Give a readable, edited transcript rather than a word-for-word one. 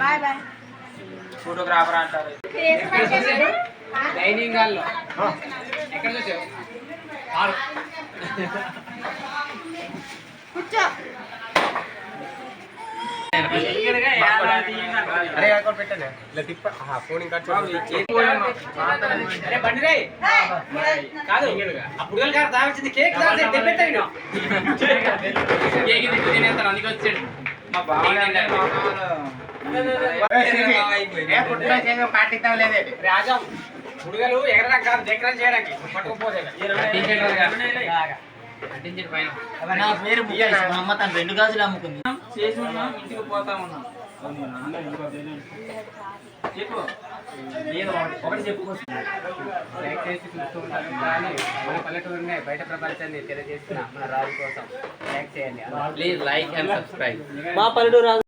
Bye bye. Photographer అంటారు. Dining హాల్లో ఎక్కడ చూసావు? కూర్చో. అరే అకౌంట్ పెట్టండి ఇలా తిప్ప ఫోన్ ఇంకా అరే బండి రే కాదు అప్పుడు గారు దావచ్చింది కేక్ తెప్పెట్టాను కేక్ ఇది తినేస్తాను అందుకే వచ్చాడు మా పాటిస్తాం లేదే రాజా పుడుగలు ఎగరడానికి కాదు దగ్గర చేయడానికి పట్టుకుపోతే నా పేరు ముఖేష్. మా అమ్మ తను 2 గాజులు అమ్ముకుంది. చేసి ఉన్నాం, ఇంటికి పోతా ఉన్నాం. చెప్పు ఒకటి చెప్పుకోవచ్చు. చేసి చూస్తూ ఉంటాను కానీ మన పల్లెటూరునే బయట ప్రపంచాన్ని తెలియజేస్తున్న మన రాజు కోసం లైక్ చేయండి. Please like and subscribe. మా పల్లెటూరు